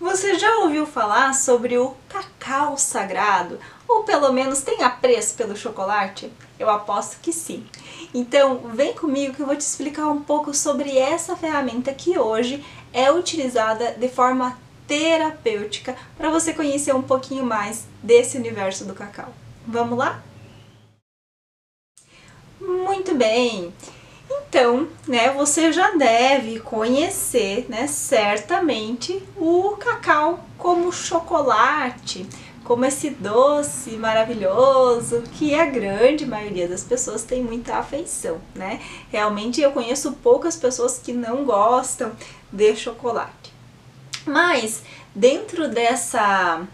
Você já ouviu falar sobre o cacau sagrado? Ou pelo menos tem apreço pelo chocolate? Eu aposto que sim. Então vem comigo que eu vou te explicar um pouco sobre essa ferramenta que hoje é utilizada de forma terapêutica para você conhecer um pouquinho mais desse universo do cacau. Vamos lá? Muito bem! Então, você já deve conhecer, certamente o cacau como chocolate, como esse doce maravilhoso que a grande maioria das pessoas tem muita afeição, Realmente eu conheço poucas pessoas que não gostam de chocolate. Mas dentro dessa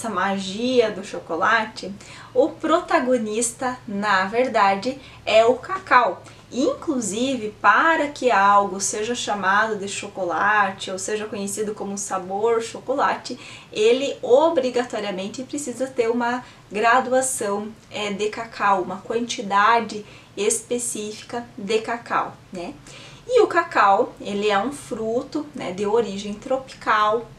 magia do chocolate, o protagonista, na verdade, é o cacau. Inclusive, para que algo seja chamado de chocolate ou seja conhecido como sabor chocolate, ele obrigatoriamente precisa ter uma graduação de cacau, uma quantidade específica de cacau, E o cacau, ele é um fruto de origem tropical.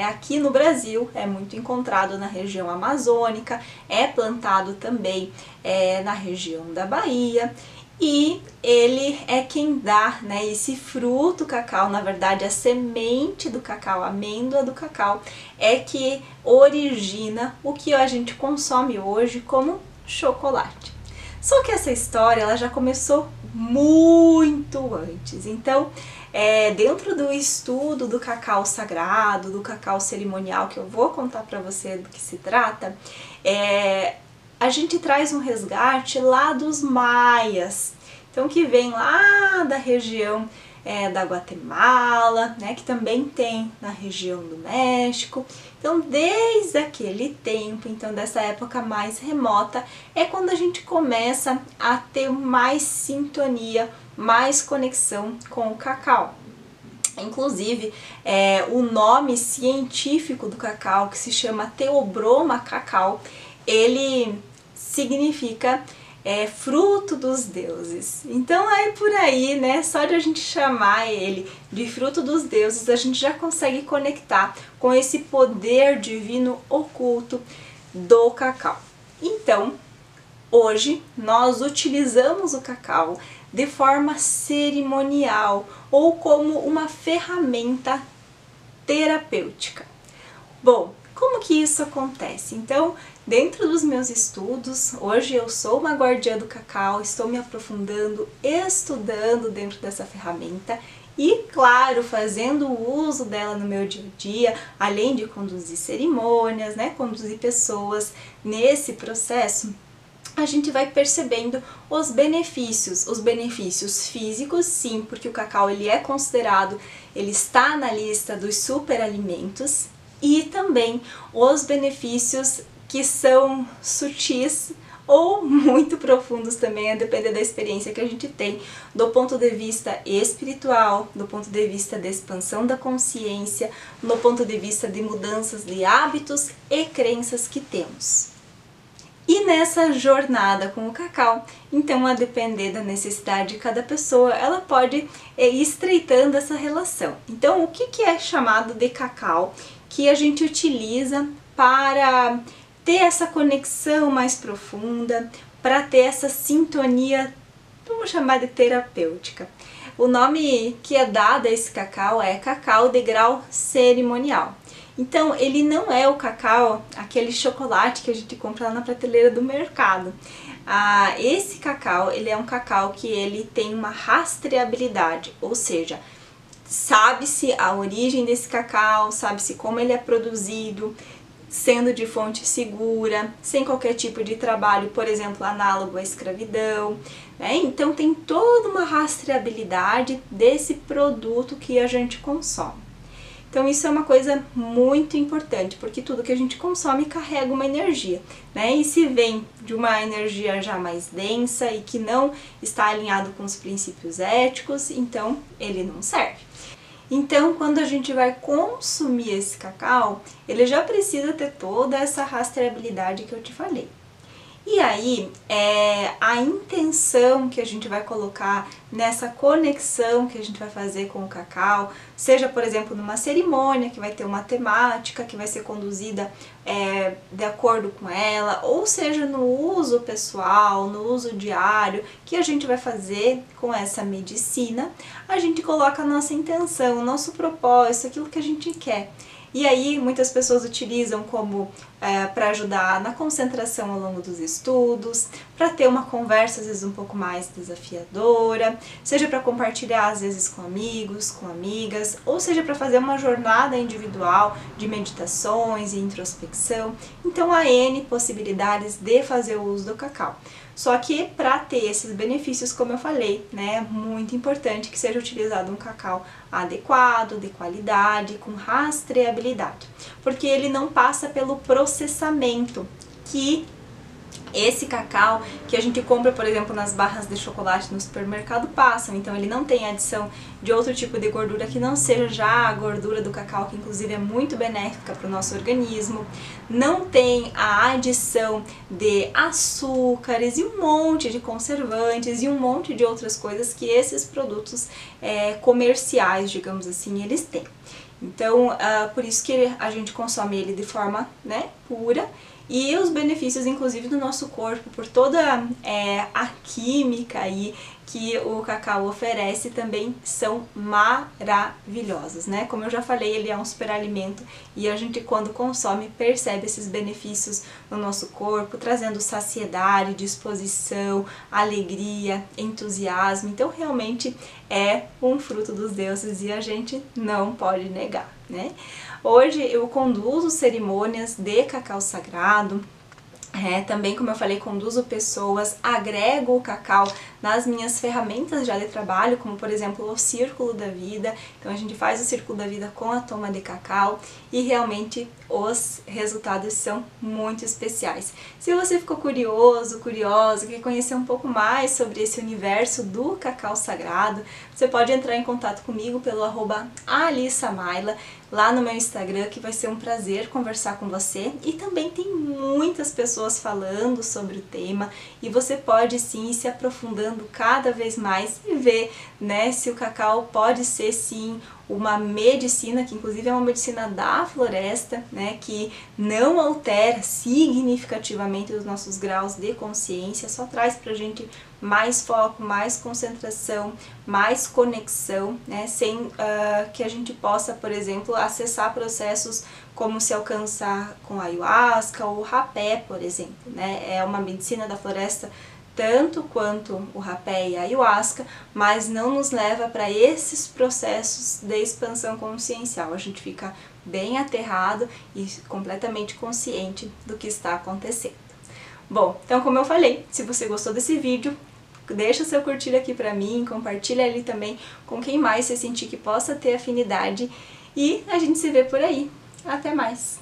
Aqui no Brasil é muito encontrado na região amazônica, é plantado também na região da Bahia e ele é quem dá esse fruto cacau, na verdade a semente do cacau, a amêndoa do cacau, é que origina o que a gente consome hoje como chocolate. Só que essa história ela já começou muito antes, então dentro do estudo do cacau sagrado, do cacau cerimonial, que eu vou contar para você do que se trata, a gente traz um resgate lá dos maias, então que vem lá da região da Guatemala, que também tem na região do México. Então desde aquele tempo, então dessa época mais remota, é quando a gente começa a ter mais sintonia, mais conexão com o cacau. Inclusive, o nome científico do cacau, que se chama Theobroma cacau, ele significa fruto dos deuses. Então é por aí, só de a gente chamar ele de fruto dos deuses, a gente já consegue conectar com esse poder divino oculto do cacau. Então, hoje nós utilizamos o cacau de forma cerimonial ou como uma ferramenta terapêutica. Bom, como que isso acontece? Então, dentro dos meus estudos, hoje eu sou uma guardiã do cacau, estou me aprofundando, estudando dentro dessa ferramenta e, claro, fazendo uso dela no meu dia a dia, além de conduzir cerimônias, conduzir pessoas nesse processo. A gente vai percebendo os benefícios físicos, sim, porque o cacau ele é considerado, ele está na lista dos superalimentos, e também os benefícios que são sutis ou muito profundos também, a depender da experiência que a gente tem, do ponto de vista espiritual, do ponto de vista de expansão da consciência, do ponto de vista de mudanças de hábitos e crenças que temos. E nessa jornada com o cacau, então a depender da necessidade de cada pessoa, ela pode ir estreitando essa relação. Então o que é chamado de cacau que a gente utiliza para ter essa conexão mais profunda, para ter essa sintonia, vamos chamar de terapêutica. O nome que é dado a esse cacau é cacau de grau cerimonial. Então, ele não é o cacau, aquele chocolate que a gente compra lá na prateleira do mercado. Esse cacau, ele é um cacau que ele tem uma rastreabilidade, ou seja, sabe-se a origem desse cacau, sabe-se como ele é produzido, sendo de fonte segura, sem qualquer tipo de trabalho, por exemplo, análogo à escravidão, Então tem toda uma rastreabilidade desse produto que a gente consome. Então isso é uma coisa muito importante, porque tudo que a gente consome carrega uma energia, E se vem de uma energia já mais densa e que não está alinhado com os princípios éticos, então ele não serve. Então, quando a gente vai consumir esse cacau, ele já precisa ter toda essa rastreabilidade que eu te falei. E aí, a intenção que a gente vai colocar nessa conexão que a gente vai fazer com o cacau, seja, por exemplo, numa cerimônia que vai ter uma temática que vai ser conduzida de acordo com ela, ou seja, no uso pessoal, no uso diário que a gente vai fazer com essa medicina, a gente coloca a nossa intenção, o nosso propósito, aquilo que a gente quer. E aí muitas pessoas utilizam como para ajudar na concentração ao longo dos estudos, para ter uma conversa às vezes um pouco mais desafiadora, seja para compartilhar às vezes com amigos, com amigas, ou seja para fazer uma jornada individual de meditações e introspecção. Então há N possibilidades de fazer o uso do cacau. Só que para ter esses benefícios, como eu falei, né, é muito importante que seja utilizado um cacau adequado, de qualidade, com rastreabilidade, porque ele não passa pelo processamento que esse cacau que a gente compra, por exemplo, nas barras de chocolate no supermercado passam. Então ele não tem adição de outro tipo de gordura que não seja já a gordura do cacau, que inclusive é muito benéfica para o nosso organismo. Não tem a adição de açúcares e um monte de conservantes e um monte de outras coisas que esses produtos comerciais, digamos assim, eles têm. Então, por isso que a gente consome ele de forma, né, pura. E os benefícios, inclusive, do nosso corpo, por toda a química aí que o cacau oferece, também são maravilhosos, né? Como eu já falei, ele é um superalimento e a gente, quando consome, percebe esses benefícios no nosso corpo, trazendo saciedade, disposição, alegria, entusiasmo. Então, realmente é um fruto dos deuses e a gente não pode negar, né? Hoje eu conduzo cerimônias de cacau sagrado, também, como eu falei, conduzo pessoas, agrego o cacau nas minhas ferramentas já de trabalho, como por exemplo o Círculo da Vida. Então a gente faz o Círculo da Vida com a toma de cacau e realmente os resultados são muito especiais. Se você ficou curioso, curiosa, quer conhecer um pouco mais sobre esse universo do cacau sagrado, você pode entrar em contato comigo pelo @alissamaila, lá no meu Instagram, que vai ser um prazer conversar com você. E também tem muitas pessoas falando sobre o tema e você pode sim ir se aprofundando cada vez mais e ver, né, se o cacau pode ser sim uma medicina, que inclusive é uma medicina da floresta, né, que não altera significativamente os nossos graus de consciência, só traz pra gente mais foco, mais concentração, mais conexão, né, sem que a gente possa, por exemplo, acessar processos como se alcançar com ayahuasca ou rapé, por exemplo, né, é uma medicina da floresta tanto quanto o rapé e a ayahuasca, mas não nos leva para esses processos de expansão consciencial. A gente fica bem aterrado e completamente consciente do que está acontecendo. Bom, então como eu falei, se você gostou desse vídeo, deixa seu curtir aqui pra mim, compartilha ali também com quem mais você sentir que possa ter afinidade e a gente se vê por aí. Até mais!